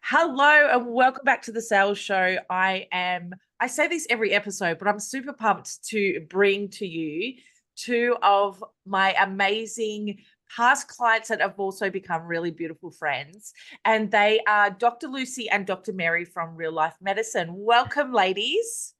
Hello and welcome back to the Sales Show. I say this every episode, but I'm super pumped to bring to you two of my amazing past clients that have also become really beautiful friends. And they are Dr. Lucy and Dr. Mary from Real Life Medicine. Welcome, ladies.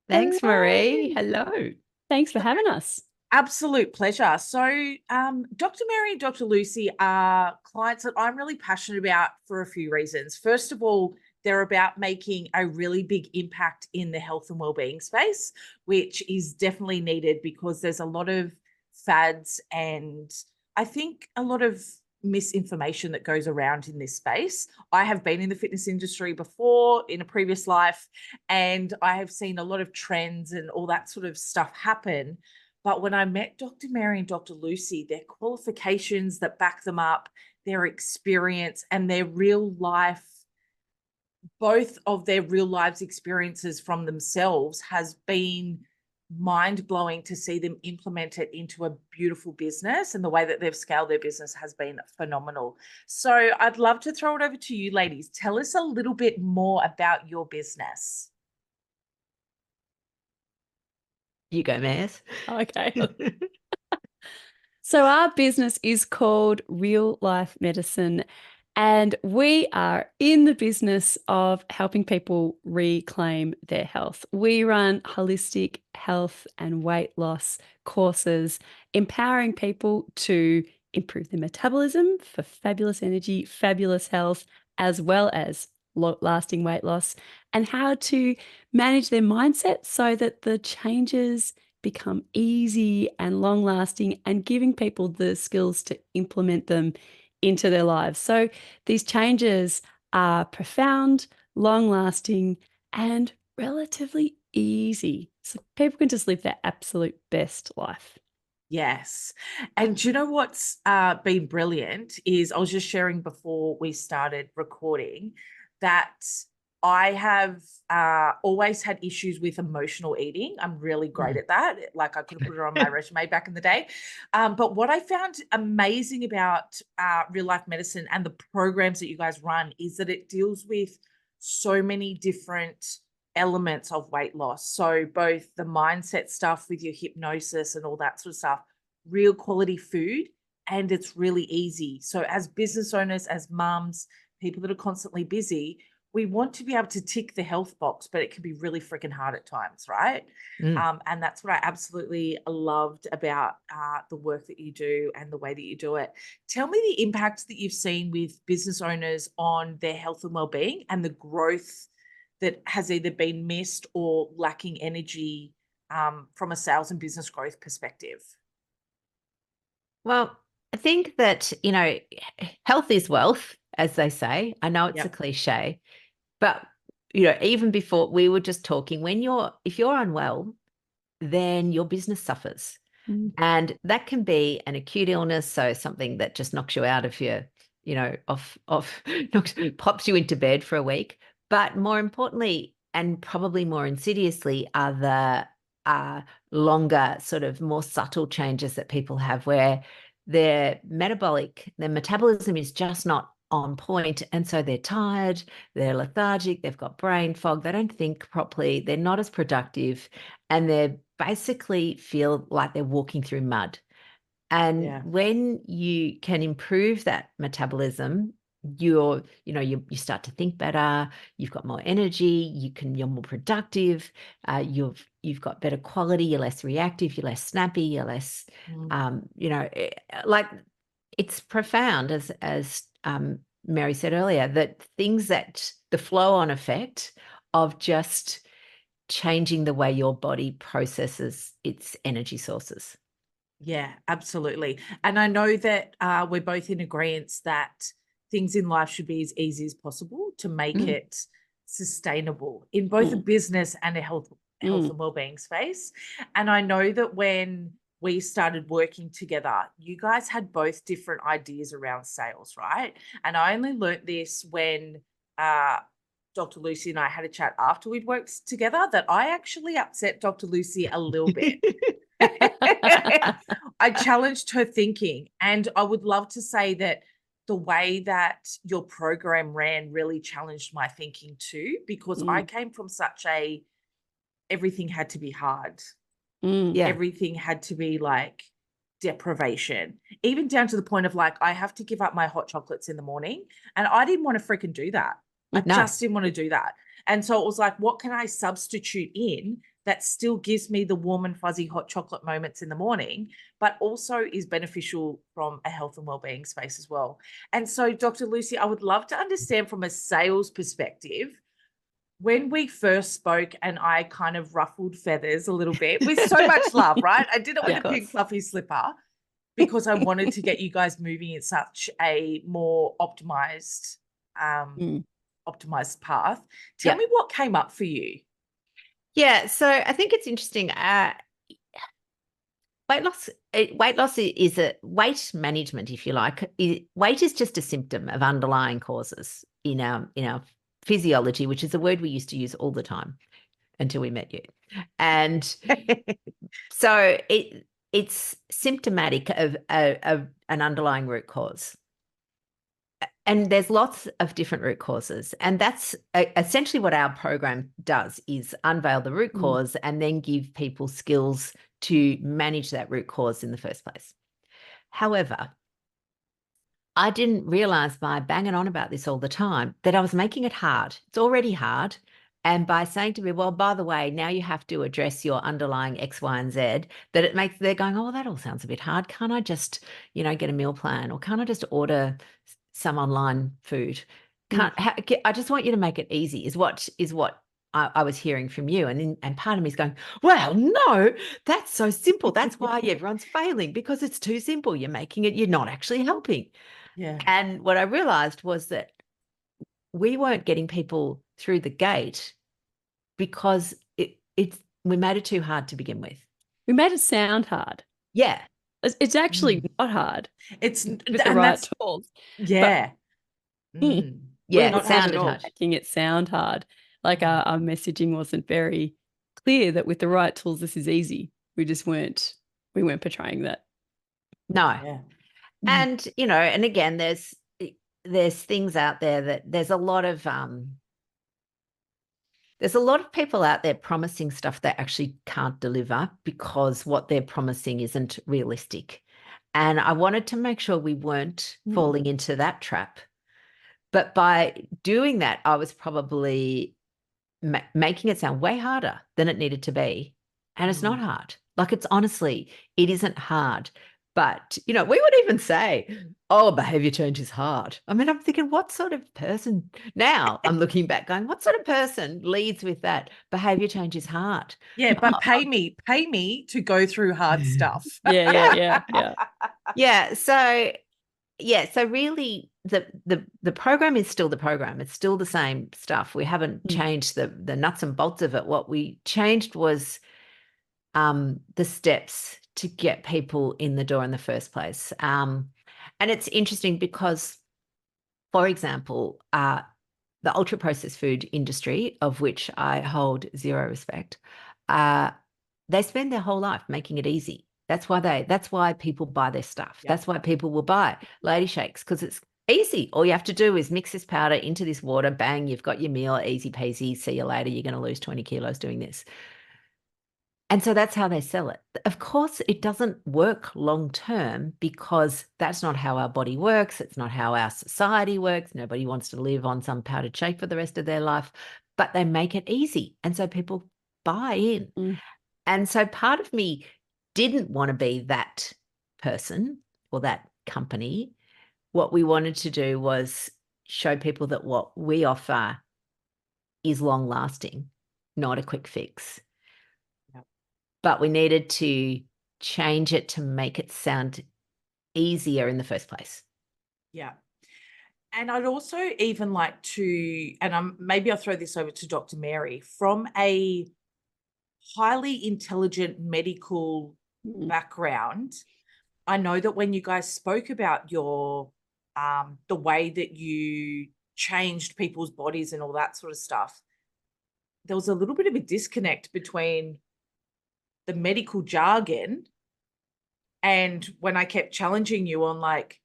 Thanks, Hello. Marie. Hello. Thanks for having us. Absolute pleasure. So, Dr. Mary and Dr. Lucy are clients that I'm really passionate about for a few reasons. First of all, they're about making a really big impact in the health and well-being space, which is definitely needed because there's a lot of fads and I think a lot of misinformation that goes around in this space. I have been in the fitness industry before in a previous life, and I have seen a lot of trends and all that sort of stuff happen. But when I met Dr. Mary and Dr. Lucy, their qualifications that back them up, their experience and their real life, both of their real lives experiences from themselves has been mind-blowing to see them implement it into a beautiful business, and the way that they've scaled their business has been phenomenal. So I'd love to throw it over to you ladies. Tell us a little bit more about your business. You go, Maz. Okay. So our business is called Real Life Medicine, and we are in the business of helping people reclaim their health. We run holistic health and weight loss courses, empowering people to improve their metabolism for fabulous energy, fabulous health, as well as lasting weight loss, and how to manage their mindset so that the changes become easy and long lasting, and giving people the skills to implement them into their lives. So these changes are profound, long lasting, and relatively easy. So people can just live their absolute best life. Yes. And do you know what's been brilliant is I was just sharing before we started recording that I have always had issues with emotional eating. I'm really great at that. Like I could have put it on my resume back in the day. But what I found amazing about Real Life Medicine and the programs that you guys run is that it deals with so many different elements of weight loss. So both the mindset stuff with your hypnosis and all that sort of stuff, real quality food, and it's really easy. So as business owners, as mums, people that are constantly busy, we want to be able to tick the health box, but it can be really freaking hard at times, right? And that's what I absolutely loved about the work that you do and the way that you do it. Tell me the impact that you've seen with business owners on their health and well-being and the growth that has either been missed or lacking energy from a sales and business growth perspective. Well, I think that, health is wealth, as they say. I know it's a cliche, but, even before we were just talking, if you're unwell, then your business suffers. And that can be an acute illness. So something that just knocks you out of your, pops you into bed for a week. But more importantly, and probably more insidiously, are the longer, sort of more subtle changes that people have where their metabolism is just not on point. And so they're tired, they're lethargic, they've got brain fog, they don't think properly, they're not as productive, and they basically feel like they're walking through mud. And when you can improve that metabolism, you start to think better, you've got more energy, you're more productive, you've got better quality, you're less reactive, you're less snappy, you're less like it's profound, as Mary said earlier, that the flow-on effect of just changing the way your body processes its energy sources. Yeah, absolutely. And I know that we're both in agreement that things in life should be as easy as possible to make it sustainable in both a business and a health and well-being space. And I know that when we started working together, you guys had both different ideas around sales, right? And I only learnt this when Dr. Lucy and I had a chat after we'd worked together, that I actually upset Dr. Lucy a little bit. I challenged her thinking, and I would love to say that the way that your program ran really challenged my thinking too, because I came from such a everything had to be hard. Yeah. Everything had to be like deprivation, even down to the point of like, I have to give up my hot chocolates in the morning. And I didn't want to freaking do that. I No. just didn't want to do that. And so it was like, what can I substitute in that still gives me the warm and fuzzy hot chocolate moments in the morning, but also is beneficial from a health and wellbeing space as well. And so, Dr. Lucy, I would love to understand from a sales perspective, when we first spoke and I kind of ruffled feathers a little bit with so much love, right? I did it with Of a pink course. fluffy slipper because I wanted to get you guys moving in such a more optimized path. Tell Yeah. me what came up for you. Yeah, so I think it's interesting. Weight loss is a weight management, if you like. Weight is just a symptom of underlying causes in our physiology, which is a word we used to use all the time until we met you. And so it's symptomatic of an underlying root cause. And there's lots of different root causes. And that's essentially what our program does, is unveil the root cause and then give people skills to manage that root cause in the first place. However, I didn't realize by banging on about this all the time that I was making it hard. It's already hard. And by saying to me, well, by the way, now you have to address your underlying X, Y, and Z, that it makes, they're going, oh, that all sounds a bit hard. Can't I just, get a meal plan, or can't I just order some online food? I just want you to make it easy, is what I was hearing from you. And part of me is going, well, no, that's so simple. That's why everyone's failing, because it's too simple. You're making it, you're not actually helping. Yeah. And what I realized was that we weren't getting people through the gate because we made it too hard to begin with. We made it sound hard. Yeah. It's actually not hard. It's with the right tools. Yeah. Yeah, not it sounded hard. Making it sound hard. Like our messaging wasn't very clear that with the right tools, this is easy. We weren't portraying that. No. Yeah. And, and again, there's things out there that there's a lot of people out there promising stuff they actually can't deliver because what they're promising isn't realistic. And I wanted to make sure we weren't falling into that trap. But by doing that, I was probably making it sound way harder than it needed to be. And it's not hard. Like, it isn't hard. But, we would even say, oh, behavior change is hard. I mean, I'm thinking, what sort of person, now I'm looking back going, what sort of person leads with that? Behavior change is hard. Yeah, but pay me to go through hard stuff. Yeah. Yeah. So really the program is still the program. It's still the same stuff. We haven't changed the nuts and bolts of it. What we changed was the steps to get people in the door in the first place. And it's interesting because, for example, the ultra-processed food industry, of which I hold zero respect, they spend their whole life making it easy. That's why people buy their stuff. Yep. That's why people will buy Lady Shakes, because it's easy. All you have to do is mix this powder into this water, bang, you've got your meal, easy peasy, see you later, you're going to lose 20 kilos doing this. And so that's how they sell it. Of course, it doesn't work long-term because that's not how our body works. It's not how our society works. Nobody wants to live on some powdered shake for the rest of their life, but they make it easy. And so people buy in. And so part of me didn't want to be that person or that company. What we wanted to do was show people that what we offer is long-lasting, not a quick fix. But we needed to change it to make it sound easier in the first place. Yeah. And I'd also even like to, and maybe I'll throw this over to Dr. Mary, from a highly intelligent medical background, I know that when you guys spoke about your, the way that you changed people's bodies and all that sort of stuff, there was a little bit of a disconnect between the medical jargon and when I kept challenging you on like,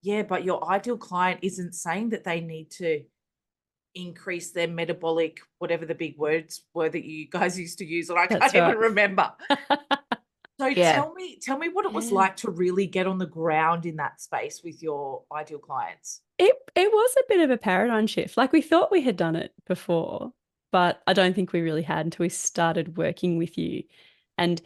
Yeah, but your ideal client isn't saying that they need to increase their metabolic, whatever the big words were that you guys used to use, and I That's can't even right. remember. So Yeah. tell me what it was Yeah. like to really get on the ground in that space with your ideal clients. It was a bit of a paradigm shift. Like we thought we had done it before, but I don't think we really had until we started working with you. And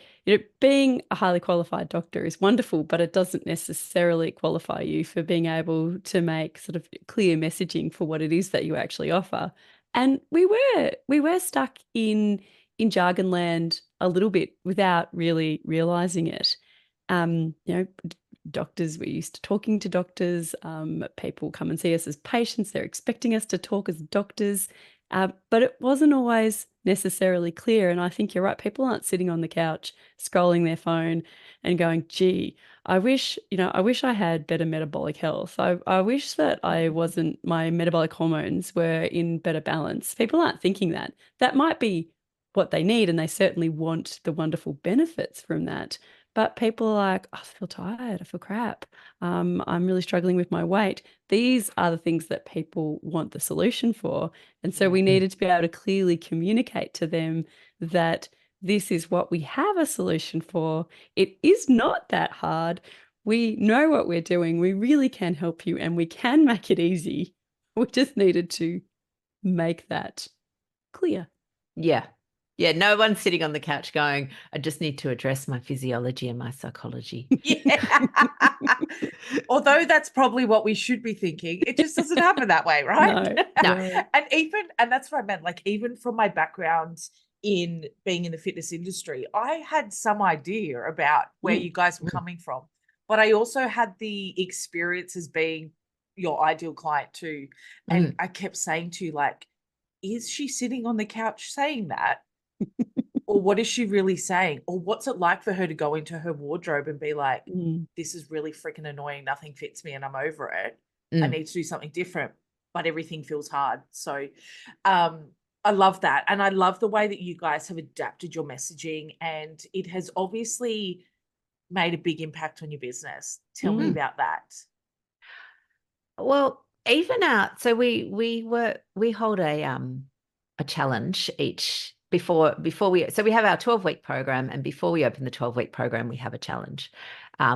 being a highly qualified doctor is wonderful, but it doesn't necessarily qualify you for being able to make sort of clear messaging for what it is that you actually offer. And we were stuck in jargon land a little bit without really realizing it. Doctors, we're used to talking to doctors. People come and see us as patients. They're expecting us to talk as doctors. But it wasn't always necessarily clear. And I think you're right. People aren't sitting on the couch scrolling their phone and going, gee, I wish I had better metabolic health. I wish that my metabolic hormones were in better balance. People aren't thinking that. That might be what they need, and they certainly want the wonderful benefits from that. But people are like, I feel tired, I feel crap. I'm really struggling with my weight. These are the things that people want the solution for. And so we needed to be able to clearly communicate to them that this is what we have a solution for. It is not that hard. We know what we're doing. We really can help you, and we can make it easy. We just needed to make that clear. Yeah. Yeah. No one's sitting on the couch going, I just need to address my physiology and my psychology. Yeah. Although that's probably what we should be thinking, it just doesn't happen that way, right? No. And that's what I meant. Like, even from my background in being in the fitness industry, I had some idea about where you guys were coming from, but I also had the experience as being your ideal client too. And I kept saying to you, like, is she sitting on the couch saying that? Or what is she really saying? Or what's it like for her to go into her wardrobe and be like, this is really freaking annoying. Nothing fits me and I'm over it. I need to do something different, but everything feels hard. So I love that. And I love the way that you guys have adapted your messaging, and it has obviously made a big impact on your business. Tell me about that. Well, even out. So we hold a challenge each before we we have our 12-week program, and before we open the 12-week program, we have a challenge,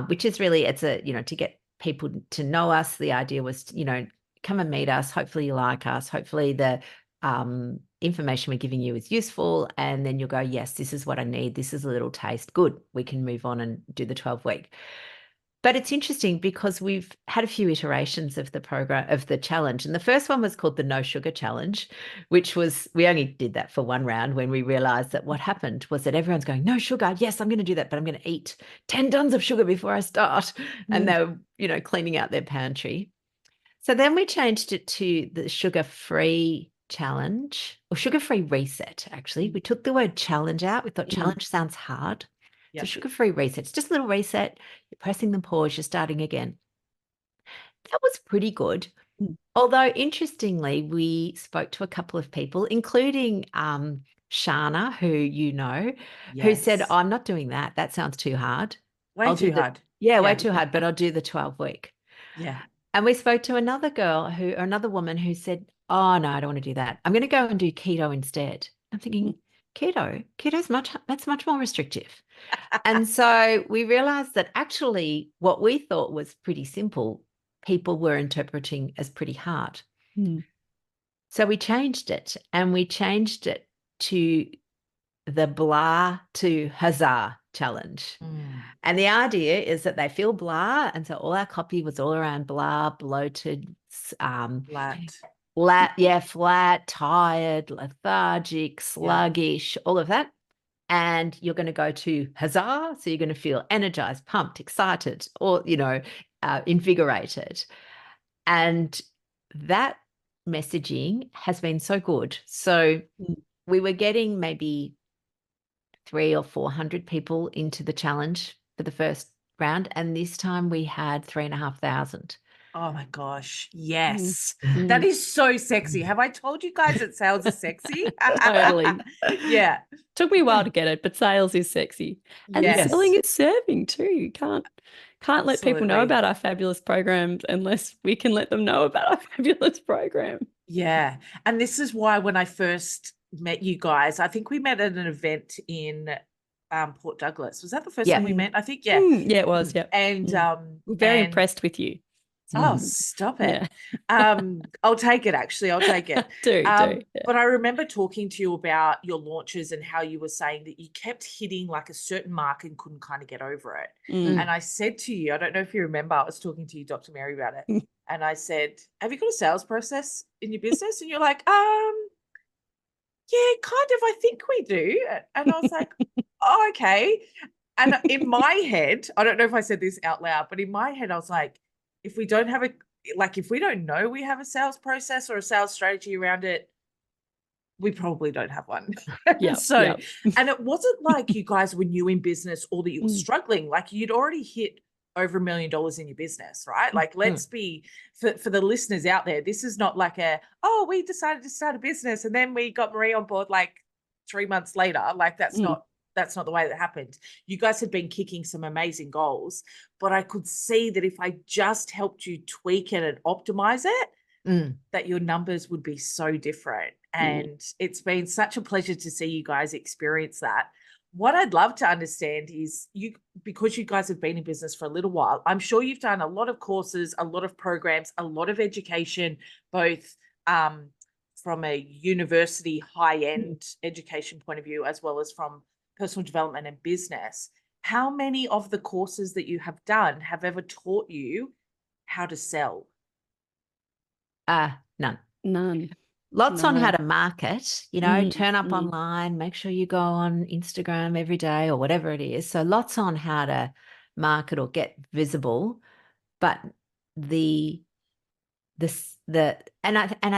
which is really, it's a, to get people to know us. The idea was, come and meet us. Hopefully you like us. Hopefully the information we're giving you is useful. And then you'll go, yes, this is what I need. This is a little taste. Good. We can move on and do the 12-week. But it's interesting because we've had a few iterations of the program, of the challenge. And the first one was called the No Sugar Challenge, which was, we only did that for one round when we realized that what happened was that everyone's going, no sugar. Yes, I'm going to do that, but I'm going to eat 10 tons of sugar before I start. And they were, cleaning out their pantry. So then we changed it to the sugar-free challenge, or sugar-free reset, actually. We took the word challenge out. We thought challenge sounds hard. So sugar-free reset. It's just a little reset. You're pressing the pause. You're starting again. That was pretty good. Although, interestingly, we spoke to a couple of people, including Shana, who who said, oh, I'm not doing that. That sounds too hard. Way too hard. Yeah, way too hard, but I'll do the 12-week. Yeah. And we spoke to another woman who said, oh, no, I don't want to do that. I'm going to go and do keto instead. I'm thinking, keto's much more restrictive. And so we realized that actually what we thought was pretty simple, people were interpreting as pretty hard. So we changed it, and we changed it to the blah to huzzah challenge. And the idea is that they feel blah. And so all our copy was all around blah, bloated, flat, tired, lethargic, sluggish, all of that. And you're going to go to huzzah. So you're going to feel energized, pumped, excited, or, invigorated. And that messaging has been so good. So we were getting maybe 300 or 400 people into the challenge for the first round. And this time we had 3,500. Oh my gosh. Yes. Mm. That is so sexy. Have I told you guys that sales is sexy? Totally. Yeah. Took me a while to get it, but sales is sexy. And Yes. selling is serving too. You can't let people know Absolutely. about our fabulous programs unless we can let them know about our fabulous program. Yeah. And this is why when I first met you guys, I think we met at an event in Port Douglas. Was that the first Yeah. time we met? I think, yeah. Yeah, it was. Yeah. And We're very and- impressed with you. Oh, stop it. Yeah. I'll take it, actually. I'll take it. do. Yeah. But I remember talking to you about your launches and how you were saying that you kept hitting like a certain mark and couldn't kind of get over it. Mm. And I said to you, I don't know if you remember, I was talking to you, Dr. Mary, about it. And I said, have you got a sales process in your business? And you're like, yeah, kind of, I think we do. And I was like, oh, okay. And in my head, I don't know if I said this out loud, but in my head, I was like, if we don't have if we don't know we have a sales process or a sales strategy around it, we probably don't have one. Yeah. So, and it wasn't like you guys were new in business or that you were Mm. struggling, like you'd already hit over $1 million in your business, right? Like, let's be, for the listeners out there, this is not like we decided to start a business and then we got Marie on board like 3 months later. Like, that's not the way that happened. You guys had been kicking some amazing goals, but I could see that if I just helped you tweak it and optimize it, that your numbers would be so different. And it's been such a pleasure to see you guys experience that. What I'd love to understand is because you guys have been in business for a little while, I'm sure you've done a lot of courses, a lot of programs, a lot of education, both from a university high-end education point of view, as well as from personal development and business. How many of the courses that you have done have ever taught you how to sell? None. Lots on how No. to market, turn up online, make sure you go on Instagram every day or whatever it is. So lots on how to market or get visible. But I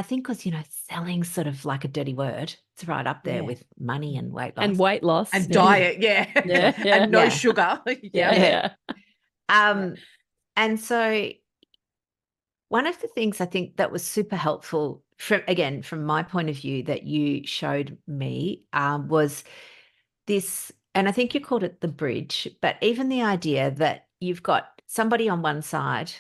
think because selling's sort of like a dirty word. It's right up there with money and weight loss. And weight loss. And diet, yeah. And no sugar. Yeah. And so one of the things I think that was super helpful from my point of view that you showed me was this, and I think you called it the bridge, but even the idea that you've got somebody on one side,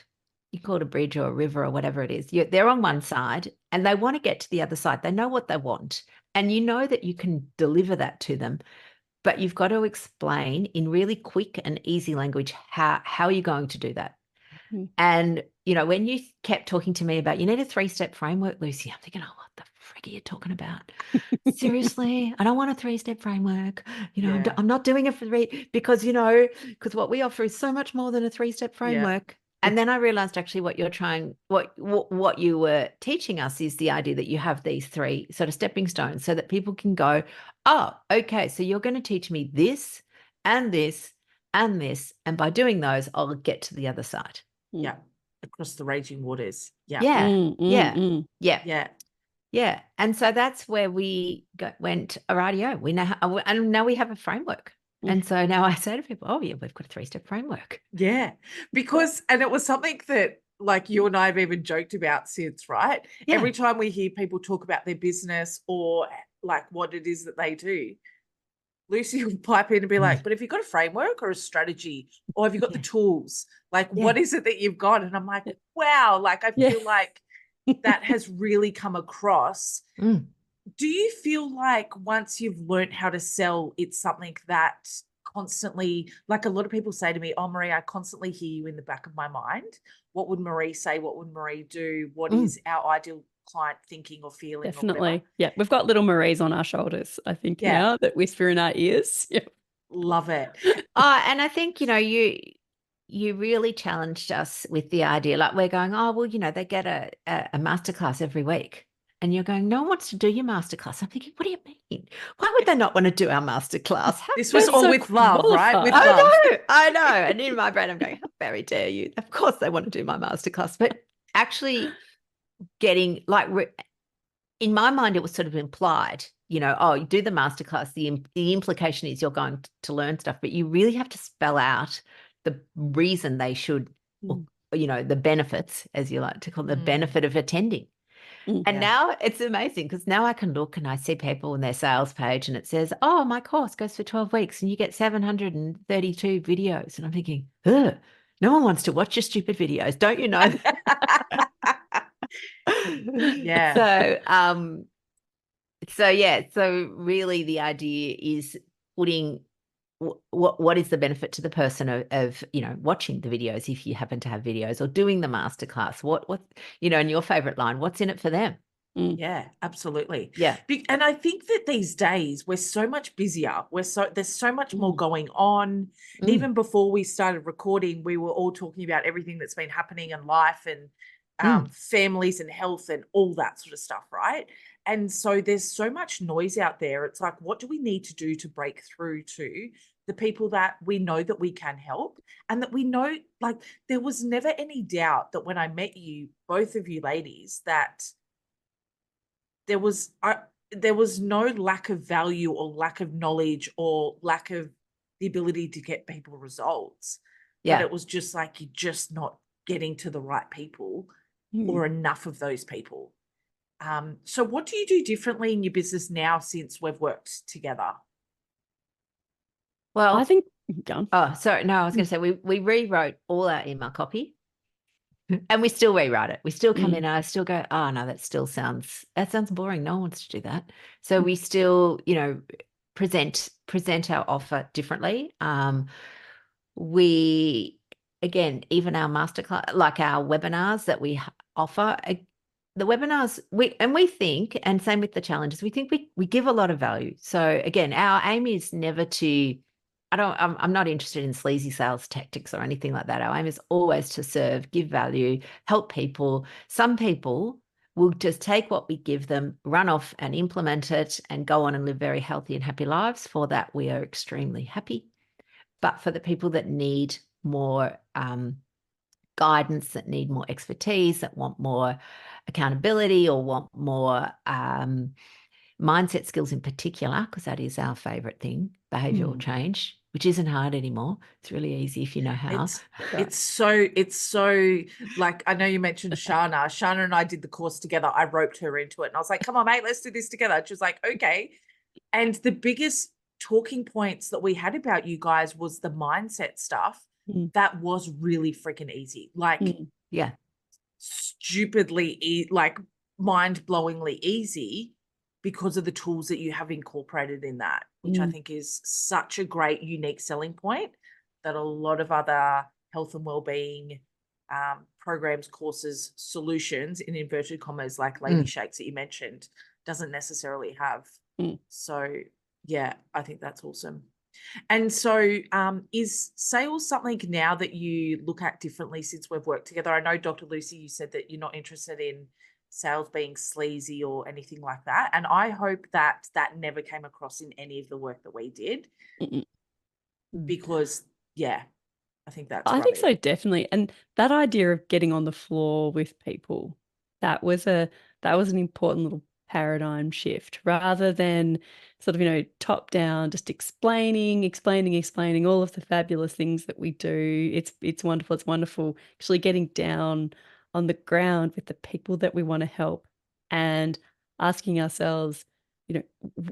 you call it a bridge or a river or whatever it is, they're on one side and they want to get to the other side. They know what they want. And you know that you can deliver that to them, but you've got to explain in really quick and easy language how you're going to do that. And, when you kept talking to me about you need a 3-step framework, Lucy, I'm thinking, what the frig are you talking about? Seriously, I don't want a 3-step framework. I'm not doing it for because what we offer is so much more than a 3-step framework. And then I realized actually what you were teaching us is the idea that you have these 3 sort of stepping stones so that people can go, oh, okay, so you're going to teach me this and this and this. And by doing those, I'll get to the other side. Yeah. Across the raging waters. Yeah. Yeah. And so that's where we went, rightio. We know and now we have a framework. And so now I say to people, oh yeah, we've got a 3-step framework. Yeah. Because, and it was something that like you and I have even joked about since, right? Yeah. Every time we hear people talk about their business or like what it is that they do, Lucy will pipe in and be like, but have you got a framework or a strategy or have you got the tools? Like, what is it that you've got? And I'm like, wow, like I feel like that has really come across. Do you feel like once you've learned how to sell, it's something that constantly, like a lot of people say to me, oh, Marie, I constantly hear you in the back of my mind. What would Marie say? What would Marie do? What is our ideal client thinking or feeling? Definitely. Yeah. We've got little Maries on our shoulders, I think, now that whisper in our ears. Yeah. Love it. And I think, you really challenged us with the idea, like we're going, oh, well, they get a masterclass every week. And you're going, no one wants to do your masterclass. I'm thinking, what do you mean? Why would they not want to do our masterclass? This was all with love, right? With love. I know. And in my brain, I'm going, how very dare you? Of course they want to do my masterclass. But actually getting in my mind, it was sort of implied, oh, you do the masterclass. The implication is you're going to learn stuff, but you really have to spell out the reason they should you know, the benefits, as you like to call the benefit of attending. Mm. And Yeah. now it's amazing because now I can look and I see people on their sales page and it says, oh, my course goes for 12 weeks and you get 732 videos. And I'm thinking, ugh, no one wants to watch your stupid videos. Don't you know? Yeah. So really the idea is putting what is the benefit to the person of you know, watching the videos if you happen to have videos, or doing the masterclass, what you know, and your favorite line, what's in it for them? Yeah, absolutely. Yeah. And I think that these days we're so much busier. There's so much more going on. Mm. Even before we started recording, we were all talking about everything that's been happening in life and families and health and all that sort of stuff, right? And so there's so much noise out there. It's like, what do we need to do to break through to the people that we know that we can help, and that we know, like, there was never any doubt that when I met you, both of you ladies, that there was no lack of value or lack of knowledge or lack of the ability to get people results. Yeah. But it was just like, you're just not getting to the right people or enough of those people. So what do you do differently in your business now since we've worked together? Well, I think, go on. oh, sorry. No, I was going to say we rewrote all our email copy. And we still rewrite it. We still come in and I still go, oh no, that sounds boring. No one wants to do that. So we still, you know, present our offer differently. We, again, even our masterclass, like our webinars that we offer, the webinars, we think, and same with the challenges, we think we give a lot of value. So again, our aim is never to, I'm not interested in sleazy sales tactics or anything like that. Our aim is always to serve, give value, help people. Some people will just take what we give them, run off and implement it and go on and live very healthy and happy lives. For that, we are extremely happy. But for the people that need more guidance, that need more expertise, that want more accountability or want more mindset skills in particular, because that is our favorite thing, behavioral change, which isn't hard anymore. It's really easy if you know how. It's so like, I know you mentioned Shana. Shana and I did the course together. I roped her into it and I was like, come on, mate, let's do this together. She was like, okay. And the biggest talking points that we had about you guys was the mindset stuff. That was really freaking easy. Like, yeah, stupidly, like mind-blowingly easy, because of the tools that you have incorporated in that, which I think is such a great, unique selling point that a lot of other health and wellbeing programs, courses, solutions, in inverted commas, like Lady Shakes that you mentioned, doesn't necessarily have. So yeah, I think that's awesome. And so is sales something now that you look at differently since we've worked together? I know, Dr. Lucy, you said that you're not interested in sales being sleazy or anything like that. And I hope that that never came across in any of the work that we did. Because, yeah, I think that's I think so, definitely. And that idea of getting on the floor with people, that was an important little paradigm shift, rather than sort of, you know, top down, just explaining all of the fabulous things that we do. It's wonderful. It's wonderful actually getting down on the ground with the people that we want to help and asking ourselves, you know,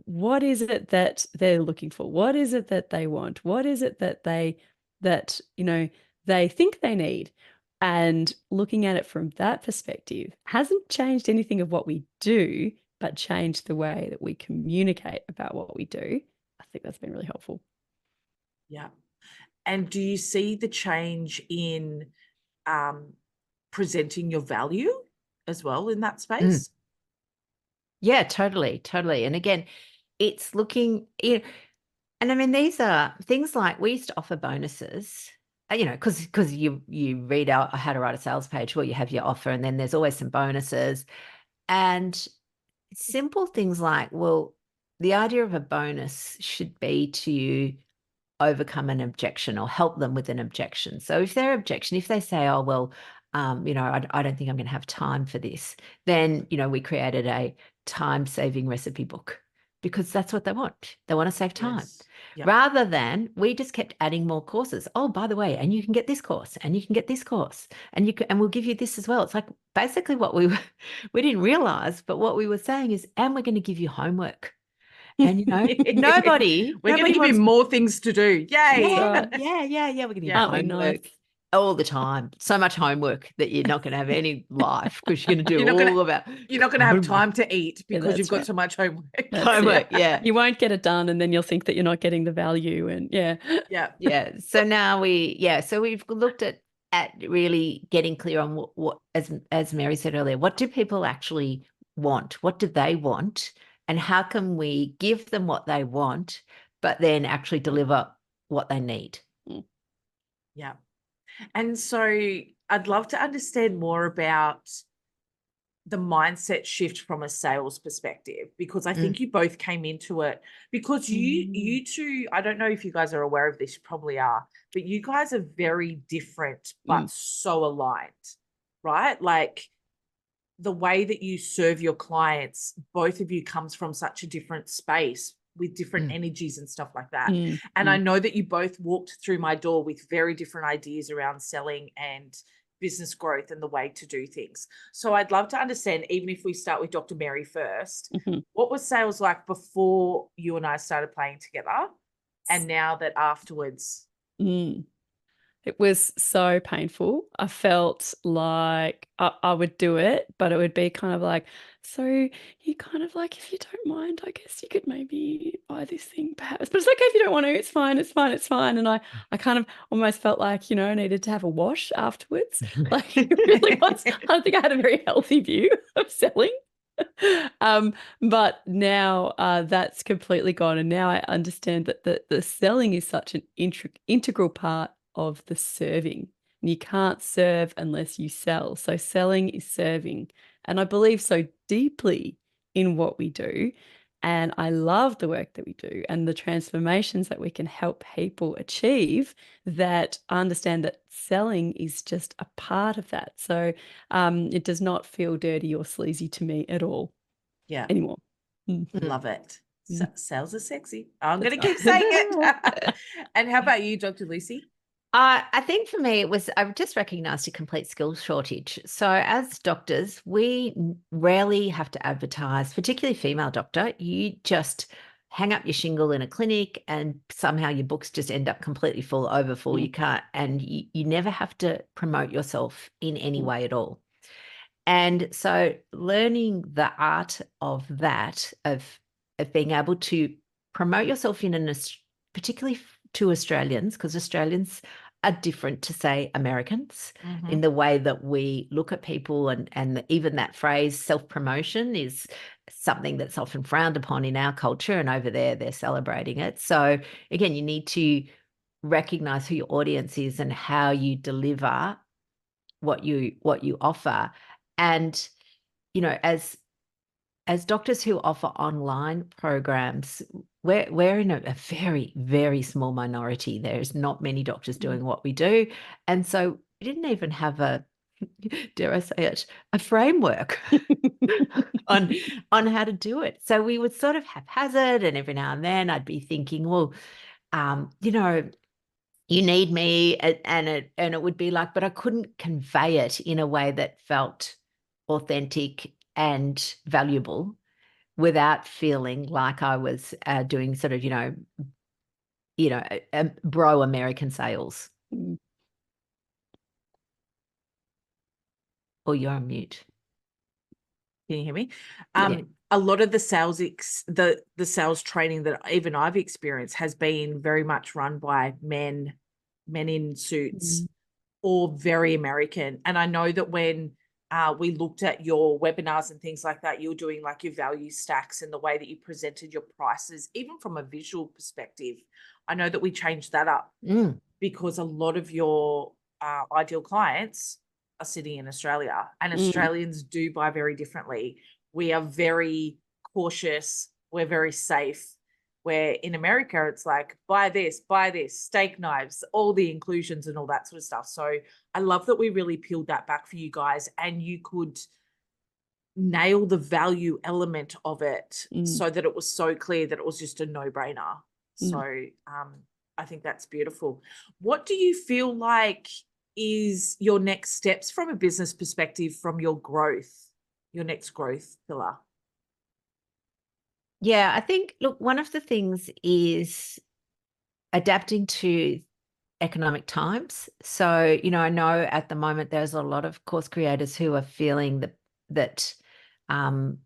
what is it that they're looking for? What is it that they want? What is it that you know, they think they need? And looking at it from that perspective hasn't changed anything of what we do, but changed the way that we communicate about what we do. I think that's been really helpful. Yeah. And do you see the change in presenting your value as well in that space? Yeah, totally. And again, it's looking, you know, and I mean, these are things like, we used to offer bonuses, you know, because you read out how to write a sales page, well, you have your offer, and then there's always some bonuses. And simple things like, well, the idea of a bonus should be to overcome an objection or help them with an objection. So if their objection, if they say, oh, well, you know, I don't think I'm going to have time for this, then, you know, we created a time-saving recipe book. because that's what they want. They want to save time. Yes. Yeah. Rather than we just kept adding more courses. Oh, by the way, and you can get this course, and you can get this course, and you can, and we'll give you this as well. It's like basically what we didn't realize, but what we were saying is, and we're going to give you homework. And you know, nobody We're going to give you wants- more things to do. Yay. yeah, right. yeah. We're going to give Yeah. you Aren't we homework nice? all the time. So much homework that you're not going to have any life because you're going to do You're not all gonna- about. You're not going to have homework. time to eat Yeah, because you've that's got right. so much homework. That's it. Homework, yeah. You won't get it done, and then you'll think that you're not getting the value. And yeah. Yeah. Yeah. So now so we've looked at really getting clear on what as Mary said earlier, what do people actually want? What do they want? And how can we give them what they want, but then actually deliver what they need? Yeah. And so I'd love to understand more about the mindset shift from a sales perspective, because I think you both came into it because you two, I don't know if you guys are aware of this, you probably are, but you guys are very different but so aligned, right? Like the way that you serve your clients, both of you comes from such a different space with different energies and stuff like that. And I know that you both walked through my door with very different ideas around selling and business growth and the way to do things. So I'd love to understand, even if we start with Dr. Mary first, what was sales like before you and I started playing together, and now that afterwards? It was so painful. I felt like I would do it, but it would be kind of like, so you kind of like, if you don't mind, I guess you could maybe buy this thing perhaps, but it's okay if you don't want to. It's fine. It's fine. It's fine. And I kind of almost felt like, you know, I needed to have a wash afterwards. Like it really was. I don't think I had a very healthy view of selling. But now that's completely gone. And now I understand that the selling is such an integral part of the serving. And you can't serve unless you sell. So selling is serving. And I believe so deeply in what we do. And I love the work that we do and the transformations that we can help people achieve, that I understand that selling is just a part of that. So it does not feel dirty or sleazy to me at all anymore. Love it. Sales are sexy. I'm going to keep saying it. And how about you, Dr. Lucy? I think for me, I've just recognized a complete skills shortage. So as doctors, we rarely have to advertise, particularly female doctor. You just hang up your shingle in a clinic and somehow your books just end up completely full. You can't, and you never have to promote yourself in any way at all. And so learning the art of that, of being able to promote yourself particularly to Australians, because Australians are different to, say, Americans in the way that we look at people, and even that phrase self-promotion is something that's often frowned upon in our culture, and over there they're celebrating it. So again, you need to recognize who your audience is and how you deliver what you offer. And you know, as doctors who offer online programs, we're in a very, very small minority. There's not many doctors doing what we do. And so we didn't even have dare I say it, a framework on how to do it. So we would sort of haphazard, and every now and then I'd be thinking, well, you know, you need me, and it would be like, but I couldn't convey it in a way that felt authentic and valuable without feeling like I was doing sort of, bro American sales. Or you're on mute. Can you hear me? Yeah. A lot of the sales the sales training that even I've experienced has been very much run by men in suits, or very American. And I know that when we looked at your webinars and things like that, you were doing like your value stacks and the way that you presented your prices, even from a visual perspective. I know that we changed that up because a lot of your ideal clients are sitting in Australia, and Australians do buy very differently. We are very cautious. We're very safe. Where in America, it's like, buy this, steak knives, all the inclusions and all that sort of stuff. So I love that we really peeled that back for you guys, and you could nail the value element of it Mm. so that it was so clear that it was just a no-brainer. Mm. So I think that's beautiful. What do you feel like is your next steps from a business perspective, from your growth, your next growth pillar? Yeah, I think, look, one of the things is adapting to economic times. So, I know at the moment there's a lot of course creators who are feeling that um,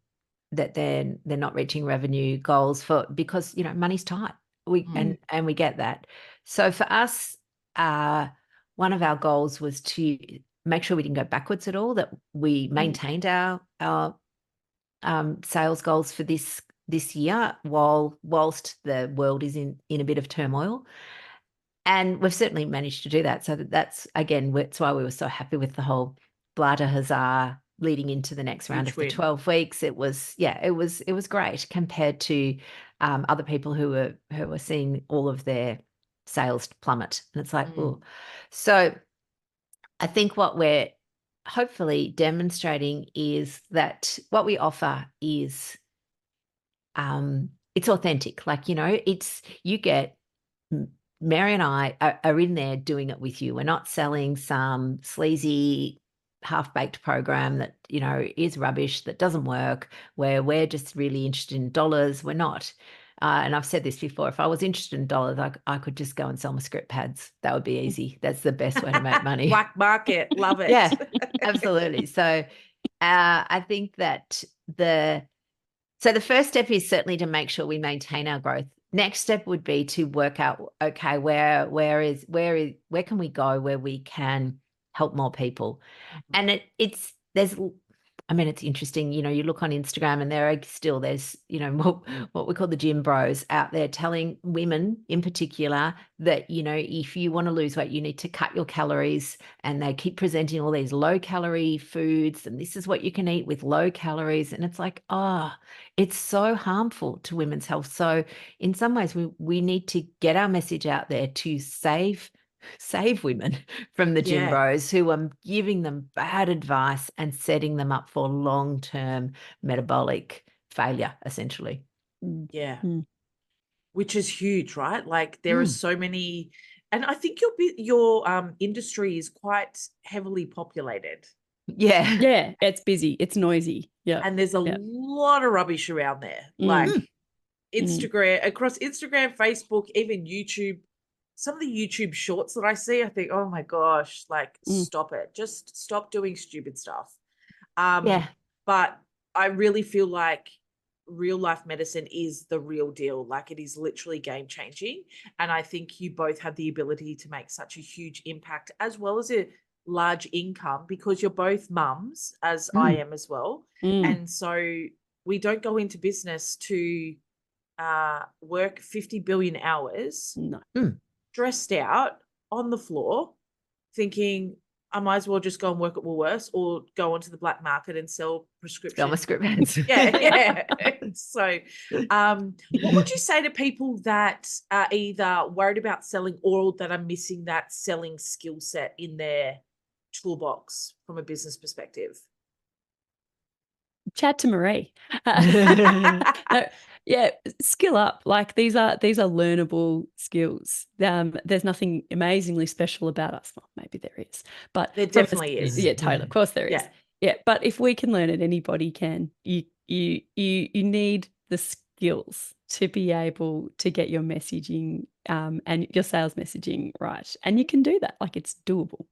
that they're not reaching revenue goals because money's tight. And we get that. So for us, one of our goals was to make sure we didn't go backwards at all, that we maintained our sales goals for this year whilst the world is in a bit of turmoil. And we've certainly managed to do that. So that's why we were so happy with the whole Bladder Huzzah leading into the next round Huge of the win. 12 weeks. It was great compared to other people who were seeing all of their sales plummet. And it's like, oh. So I think what we're hopefully demonstrating is that what we offer is it's authentic. Like, you get Mary and I are in there doing it with you. We're not selling some sleazy half-baked program that, is rubbish, that doesn't work, where we're just really interested in dollars. We're not. And I've said this before, if I was interested in dollars, I could just go and sell my script pads. That would be easy. That's the best way to make money. Black market, love it. Yeah, absolutely. So I think that the first step is certainly to make sure we maintain our growth. Next step would be to work out, okay, where can we go where we can help more people? And it's interesting, you look on Instagram and there's what we call the gym bros out there telling women in particular that, if you want to lose weight, you need to cut your calories, and they keep presenting all these low calorie foods, and this is what you can eat with low calories. And it's like, it's so harmful to women's health. So in some ways we need to get our message out there to save women from the gym bros who are giving them bad advice and setting them up for long-term metabolic failure, essentially. Yeah. Which is huge, right? Like there are so many, and I think your industry is quite heavily populated. Yeah. Yeah, it's busy, it's noisy. Yeah. And there's a lot of rubbish around there. Like Instagram, across Instagram, Facebook, even YouTube. Some of the YouTube shorts that I see, I think, oh my gosh, like stop it. Just stop doing stupid stuff. But I really feel like real life medicine is the real deal. Like it is literally game changing. And I think you both have the ability to make such a huge impact, as well as a large income, because you're both mums, as I am as well. And so we don't go into business to work 50 billion hours. No. Stressed out on the floor, thinking I might as well just go and work at Woolworths or go onto the black market and sell prescription. Sell my script pads. Yeah. So what would you say to people that are either worried about selling or that are missing that selling skill set in their toolbox from a business perspective? Chat to Marie. Yeah, skill up. Like these are learnable skills. There's nothing amazingly special about us. Well, maybe there is, but there definitely is. Yeah, totally. Of course there is. Yeah, but if we can learn it, anybody can. You need the skills to be able to get your messaging and your sales messaging right, and you can do that. Like it's doable.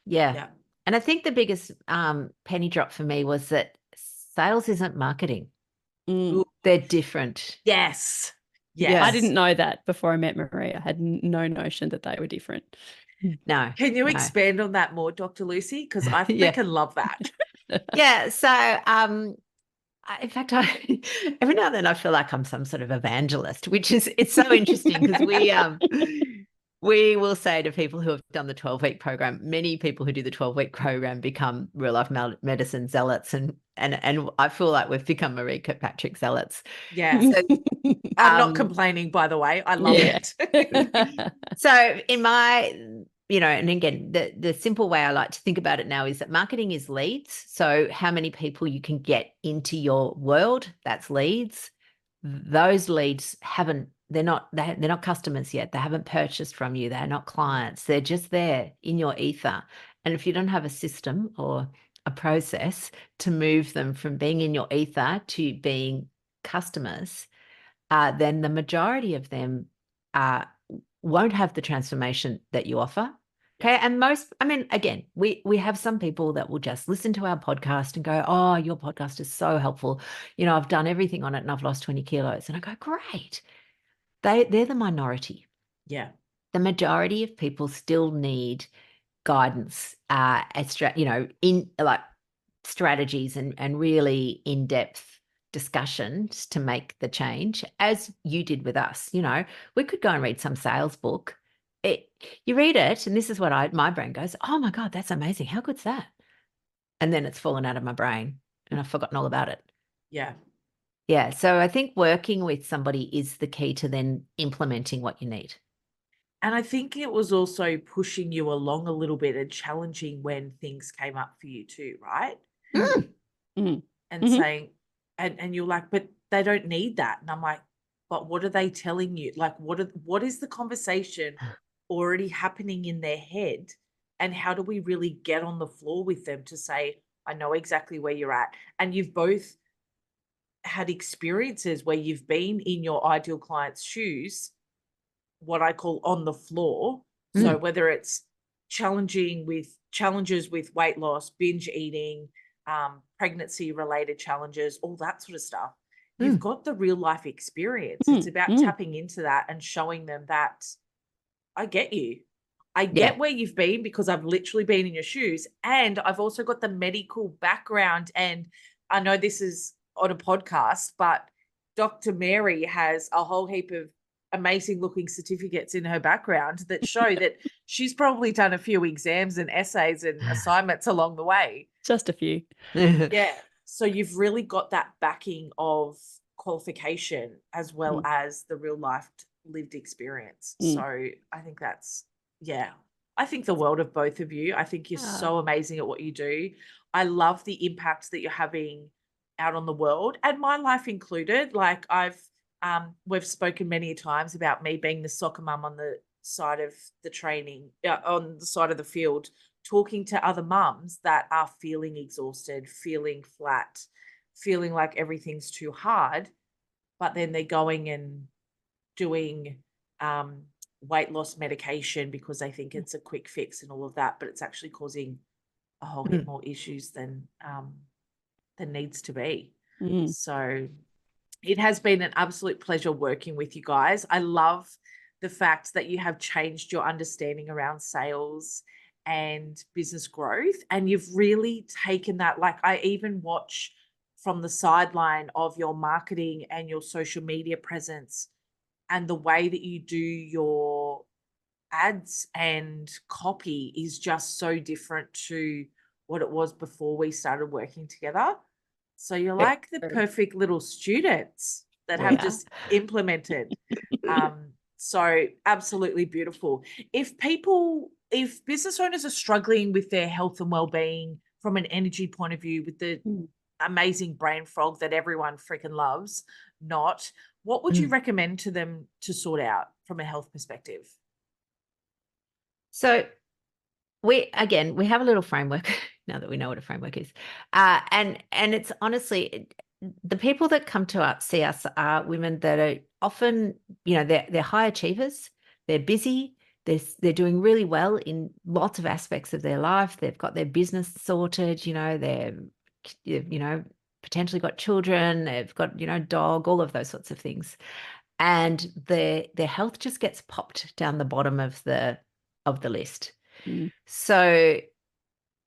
Yeah. And I think the biggest penny drop for me was that sales isn't marketing. They're different. Yes. I didn't know that before I met Marie. I had no notion that they were different. No. Can you expand on that more, Dr. Lucy? Because I freaking love that. Yeah. So in fact, every now and then I feel like I'm some sort of evangelist, it's so interesting because we will say to people who have done the 12-week program, many people who do the 12-week program become real life medicine zealots, and I feel like we've become Marie Kirkpatrick zealots. Yeah. So, I'm not complaining, by the way. I love it. So in my you know, and again, the simple way I like to think about it now is that marketing is leads. So how many people you can get into your world, that's leads. Those leads they're not customers yet. They haven't purchased from you. They're not clients. They're just there in your ether. And if you don't have a system or a process to move them from being in your ether to being customers, then the majority of them won't have the transformation that you offer. Okay. And again, we have some people that will just listen to our podcast and go, oh, your podcast is so helpful. You know, I've done everything on it and I've lost 20 kilos. And I go, great. They're the minority. Yeah. The majority of people still need guidance, in like strategies and really in-depth discussions to make the change, as you did with us. You know, we could go and read some sales book. You read it, and this is what my brain goes, oh my God, that's amazing. How good's that? And then it's fallen out of my brain and I've forgotten all about it. Yeah. Yeah. So I think working with somebody is the key to then implementing what you need. And I think it was also pushing you along a little bit and challenging when things came up for you too, right? Mm. And Mhm. saying, and you're like, but they don't need that. And I'm like, but what are they telling you? Like, what is the conversation already happening in their head? And how do we really get on the floor with them to say, I know exactly where you're at. And you've both had experiences where you've been in your ideal client's shoes, what I call on the floor. So whether it's challenges with weight loss, binge eating, pregnancy related challenges, all that sort of stuff. You've got the real life experience. It's about tapping into that and showing them that I get you. I get where you've been because I've literally been in your shoes. And I've also got the medical background. And I know this is on a podcast, but Dr. Mary has a whole heap of amazing looking certificates in her background that show that she's probably done a few exams and essays and assignments along the way. Just a few. Yeah. So you've really got that backing of qualification as well as the real life lived experience. So I think I think the world of both of you. I think you're so amazing at what you do. I love the impact that you're having out on the world, and my life included. Like we've spoken many times about me being the soccer mum on the side of the training, on the side of the field, talking to other mums that are feeling exhausted, feeling flat, feeling like everything's too hard, but then they're going and doing weight loss medication because they think it's a quick fix and all of that, but it's actually causing a whole heap more issues than needs to be. So it has been an absolute pleasure working with you guys. I love the fact that you have changed your understanding around sales and business growth, and you've really taken that. Like, I even watch from the sideline of your marketing and your social media presence and the way that you do your ads and copy is just so different to what it was before we started working together. So you're like the perfect little students that have just implemented. So absolutely beautiful. If business owners are struggling with their health and well-being from an energy point of view, with the amazing brain fog that everyone freaking loves, what would you recommend to them to sort out from a health perspective? So we have a little framework now that we know what a framework is. And it's honestly, the people that come to see us are women that are often, they're high achievers, they're busy, they're doing really well in lots of aspects of their life. They've got their business sorted, they're, potentially got children, they've got, dog, all of those sorts of things. And their health just gets popped down the bottom of the list. So,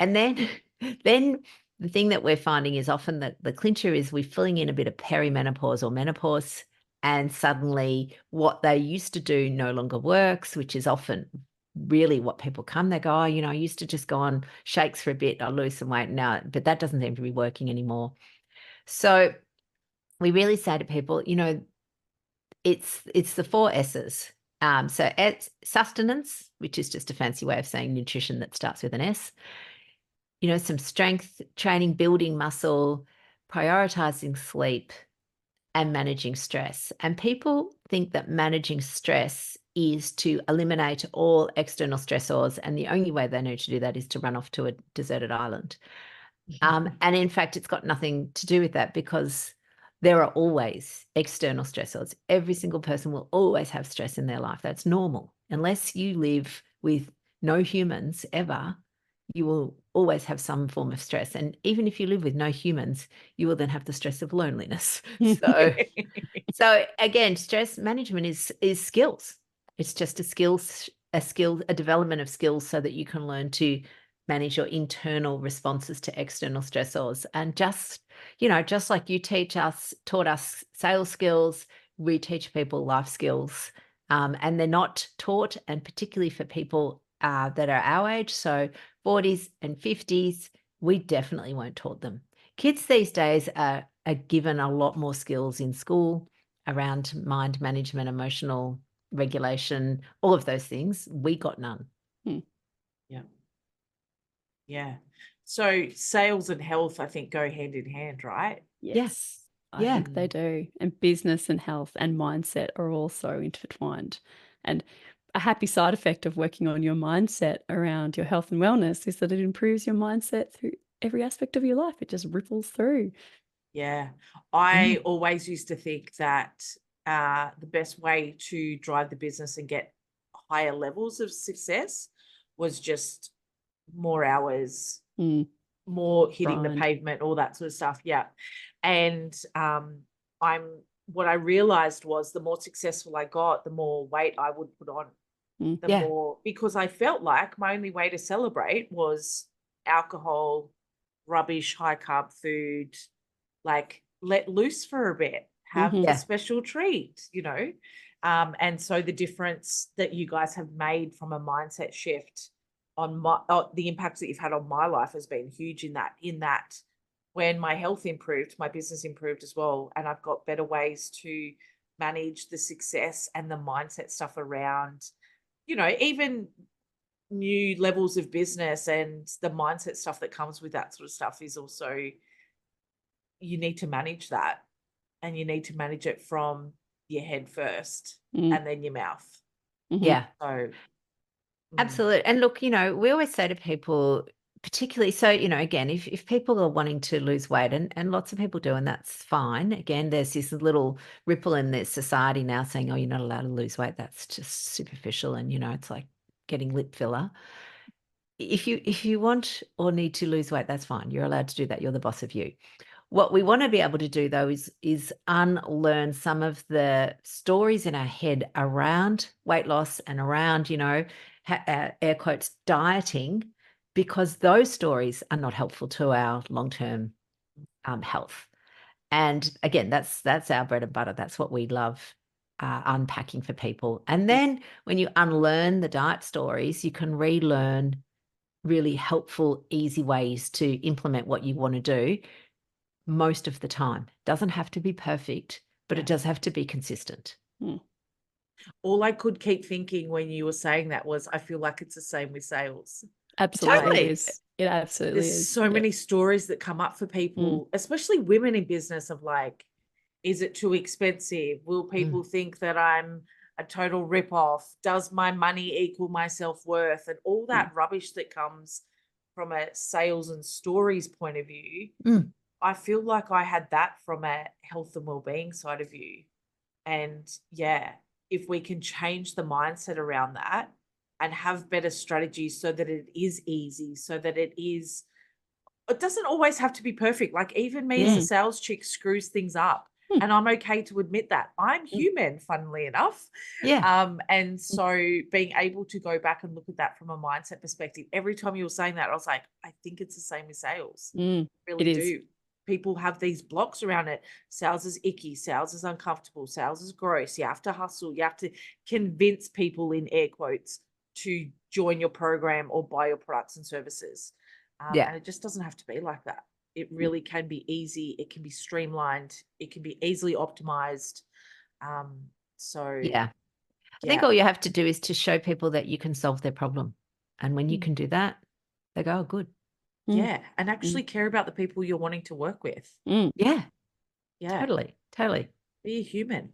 and then the thing that we're finding is often that the clincher is we're filling in a bit of perimenopause or menopause, and suddenly what they used to do no longer works, which is often really what people come. They go, I used to just go on shakes for a bit, I'll lose some weight now, but that doesn't seem to be working anymore. So we really say to people, it's the 4 S's. So it's sustenance, which is just a fancy way of saying nutrition that starts with an S. You know, some strength training, building muscle, prioritizing sleep, and managing stress. And people think that managing stress is to eliminate all external stressors, and the only way they know to do that is to run off to a deserted island. And in fact, it's got nothing to do with that, because there are always external stressors. Every single person will always have stress in their life. That's normal. Unless you live with no humans ever, you will always have some form of stress. And even if you live with no humans, you will then have the stress of loneliness. So again, stress management is skills. It's just a development of skills so that you can learn to manage your internal responses to external stressors. And just like you taught us sales skills, we teach people life skills. And they're not taught, and particularly for people that are our age, so 40s and 50s, we definitely weren't taught them. Kids these days are given a lot more skills in school around mind management, emotional regulation, all of those things. We got none. Yeah. Yeah. So sales and health, I think, go hand in hand, right? Yes, I Yeah. think they do. And business and health and mindset are also intertwined. And a happy side effect of working on your mindset around your health and wellness is that it improves your mindset through every aspect of your life. It just ripples through. Yeah. I always used to think that the best way to drive the business and get higher levels of success was just more hours, more hitting the Grind. pavement, all that sort of stuff. Yeah. And what I realized was the more successful I got, the more weight I would put on, the more, because I felt like my only way to celebrate was alcohol, rubbish, high carb food, like let loose for a bit, have a special treat, and so the difference that you guys have made from a mindset shift on the impacts that you've had on my life has been huge in that when my health improved, my business improved as well, and I've got better ways to manage the success and the mindset stuff around, even new levels of business, and the mindset stuff that comes with that sort of stuff is also, you need to manage that, and you need to manage it from your head first and then your mouth. Yeah. So Absolutely. And look, we always say to people, particularly, so, again, if people are wanting to lose weight, and lots of people do, and that's fine. Again, there's this little ripple in this society now saying, oh, you're not allowed to lose weight. That's just superficial. And, it's like getting lip filler. If you want or need to lose weight, that's fine. You're allowed to do that. You're the boss of you. What we want to be able to do, though, is unlearn some of the stories in our head around weight loss and around, air quotes, dieting, because those stories are not helpful to our long-term health. And again, that's our bread and butter. That's what we love unpacking for people. And then when you unlearn the diet stories, you can relearn really helpful, easy ways to implement what you want to do most of the time. Doesn't have to be perfect, but it does have to be consistent. All I could keep thinking when you were saying that was, I feel like it's the same with sales. Absolutely. Totally. It absolutely There's is. so many stories that come up for people, especially women in business, of like, is it too expensive? Will people think that I'm a total ripoff? Does my money equal my self-worth? And all that rubbish that comes from a sales and stories point of view. I feel like I had that from a health and well-being side of view. And if we can change the mindset around that and have better strategies so that it is easy, so that it doesn't always have to be perfect. Like even me as a sales chick screws things up. And I'm okay to admit that. I'm human, funnily enough. And so being able to go back and look at that from a mindset perspective, every time you were saying that, I was like, I think it's the same with sales. Really do. People have these blocks around it. Sales is icky. Sales is uncomfortable. Sales is gross. You have to hustle. You have to convince people, in air quotes, to join your program or buy your products and services. And it just doesn't have to be like that. It really can be easy. It can be streamlined. It can be easily optimized. I think Yeah. all you have to do is to show people that you can solve their problem. And when you Mm. can do that, they go, oh, good. Mm. Yeah. And actually care about the people you're wanting to work with. Mm. Yeah, Yeah. totally. Be a human.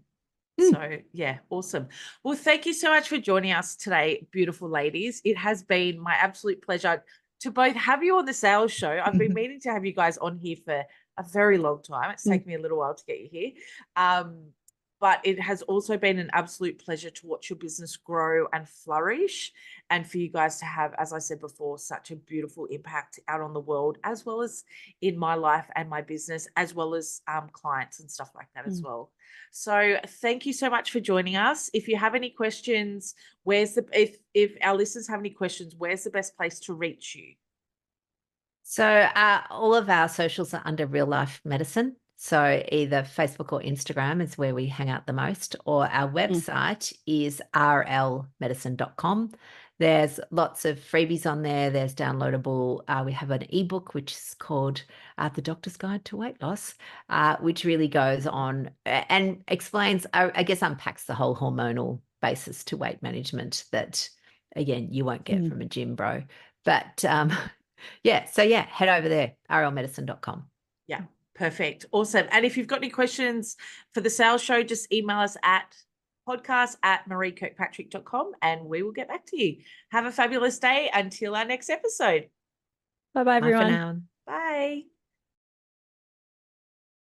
Mm. So, yeah, awesome. Well, thank you so much for joining us today, beautiful ladies. It has been my absolute pleasure to both have you on the sales show. I've been meaning to have you guys on here for a very long time. It's taken me a little while to get you here. But it has also been an absolute pleasure to watch your business grow and flourish, and for you guys to have, as I said before, such a beautiful impact out on the world, as well as in my life and my business, as well as clients and stuff like that as well. So thank you so much for joining us. If you have any questions, if our listeners have any questions, where's the best place to reach you? So all of our socials are under Real Life Medicine. So either Facebook or Instagram is where we hang out the most, or our website is rlmedicine.com. There's lots of freebies on there. There's downloadable. We have an ebook, which is called The Doctor's Guide to Weight Loss, which really goes on and explains, I guess, unpacks the whole hormonal basis to weight management that, again, you won't get from a gym bro. But yeah, so yeah, head over there, rlmedicine.com. Yeah, perfect. Awesome. And if you've got any questions for the sales show, just email us at podcast@mariekirkpatrick.com and we will get back to you. Have a fabulous day until our next episode. Bye-bye, Bye for everyone. now. Bye.